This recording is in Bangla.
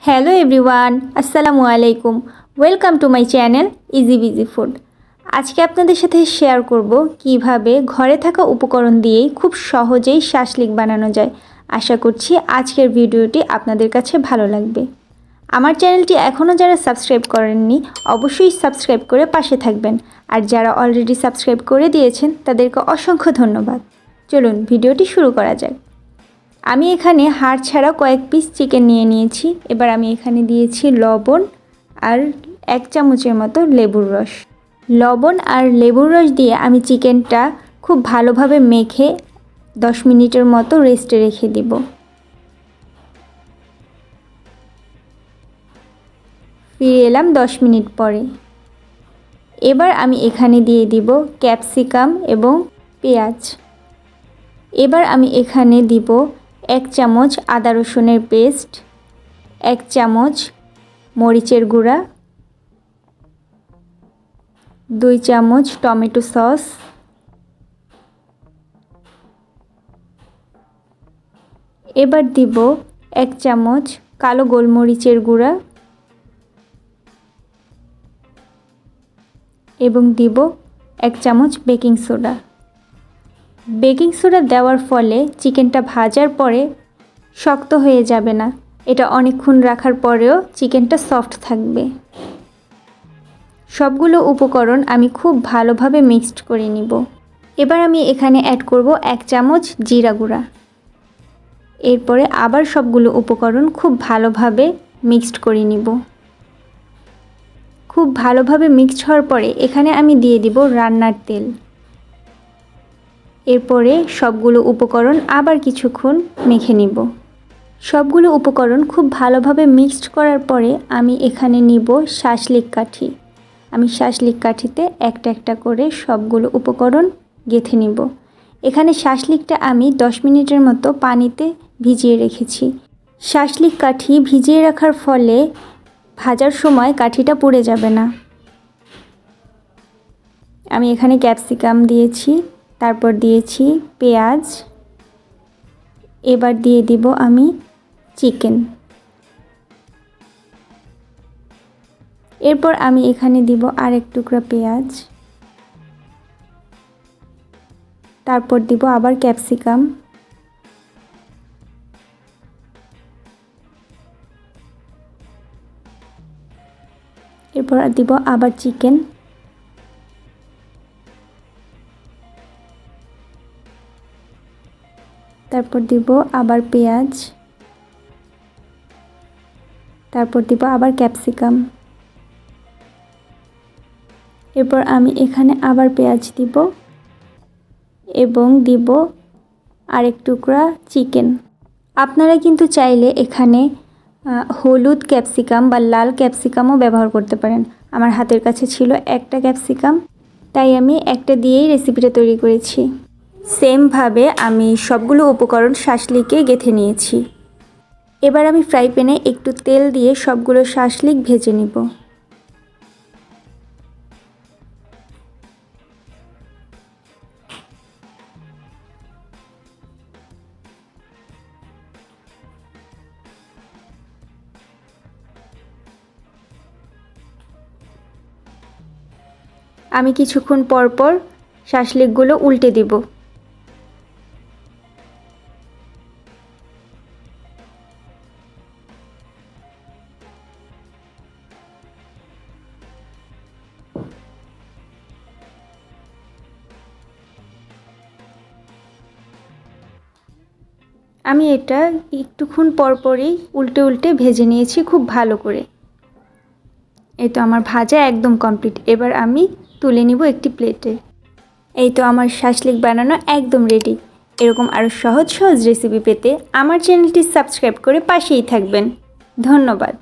হ্যালো এভরিওয়ান, আসসালামু আলাইকুম। Welcome to my channel easy busy food. আজকে আপনাদের সাথে শেয়ার করব কিভাবে ঘরে থাকা উপকরণ দিয়েই খুব সহজেই শাসলিক বানানো যায়। আশা করছি আজকের ভিডিওটি আপনাদের কাছে ভালো লাগবে। আমার চ্যানেলটি এখনও যারা সাবস্ক্রাইব করেননি অবশ্যই সাবস্ক্রাইব করে পাশে থাকবেন, আর যারা অলরেডি সাবস্ক্রাইব করে দিয়েছেন তাদেরকে অসংখ্য ধন্যবাদ। চলুন ভিডিওটি শুরু করা যাক। আমি এখানে হাড় ছাড়া কয়েক পিস চিকেন নিয়ে নিয়েছি। এবার আমি এখানে দিয়েছি লবণ আর 1 চামচের মতো লেবুর রস। লবণ আর লেবুর রস দিয়ে আমি চিকেনটা খুব ভালোভাবে মেখে 10 মিনিটের মতো রেস্টে রেখে দিব। ফিরে এলাম 10 মিনিট পরে। এবার আমি এখানে দিয়ে দিব ক্যাপসিকাম এবং পেঁয়াজ। এবার আমি এখানে দিব 1 চামচ আদা রসুনের পেস্ট, 1 চামচ মরিচের গুঁড়া, 2 চামচ টমেটো সস, এবার দিব 1 চামচ কালো গোলমরিচের গুঁড়া এবং দিব 1 চামচ বেকিং সোডা। বেকিং সোডা দেওয়ার ফলে চিকেনটা ভাজার পরে শক্ত হয়ে যাবে না, এটা অনেকক্ষণ রাখার পরেও চিকেনটা সফট থাকবে। সবগুলো উপকরণ আমি খুব ভালোভাবে মিক্সড করে নিব। এবার আমি এখানে অ্যাড করব 1 চামচ জিরা গুঁড়া। এরপরে আবার সবগুলো উপকরণ খুব ভালোভাবে মিক্সড করে নিব। খুব ভালোভাবে মিক্সড হওয়ার পরে এখানে আমি দিয়ে দিব রান্নার তেল। এরপরে সবগুলো উপকরণ আবার কিছুক্ষণ মেখে নিব। সবগুলো উপকরণ খুব ভালোভাবে মিক্সড করার পরে আমি এখানে নিব শাসলিক কাঠি। আমি শাসলিক কাঠিতে একটা একটা করে সবগুলো উপকরণ গেঁথে নিব। এখানে শাসলিকটা আমি 10 মিনিটের মতো পানিতে ভিজিয়ে রেখেছি। শাসলিক কাঠি ভিজিয়ে রাখার ফলে ভাজার সময় কাঠিটা পুড়ে যাবে না। আমি এখানে ক্যাপসিকাম দিয়েছি, তারপর দিয়েছি পেঁয়াজ, এবার দিয়ে দিব আমি চিকেন। এরপর আমি এখানে দিব আরেক টুকরা পেঁয়াজ, তারপর দিব আবার ক্যাপসিকাম, এরপর দিব আবার চিকেন, তারপর দিব আবার পেঁয়াজ, তারপর দিব আবার ক্যাপসিকাম। এরপর আমি এখানে আবার পেঁয়াজ দিব এবং দিব আরেক টুকরা চিকেন। আপনারা কিন্তু চাইলে এখানে হলুদ ক্যাপসিকাম বা লাল ক্যাপসিকামও ব্যবহার করতে পারেন। আমার হাতের কাছে ছিল একটা ক্যাপসিকাম, তাই আমি একটা দিয়েই রেসিপিটা তৈরি করেছি। সেমভাবে আমি সবগুলো উপকরণ শাসলিকে গেঁথে নিয়েছি। এবার আমি ফ্রাই প্যানে একটু তেল দিয়ে সবগুলো শাসলিক ভেজে নিব। আমি কিছুক্ষণ পর পর শাসলিকগুলো উল্টে দিব। আমি এটা একটুক্ষণ পরপরই উল্টে উল্টে ভেজে নিয়েছি খুব ভালো করে। এই তো আমার ভাজা একদম কমপ্লিট। এবার আমি তুলে নিব একটি প্লেটে। এই তো আমার শাসলিক বানানো একদম রেডি। এরকম আরও সহজ সহজ রেসিপি পেতে আমার চ্যানেলটি সাবস্ক্রাইব করে পাশেই থাকবেন। ধন্যবাদ।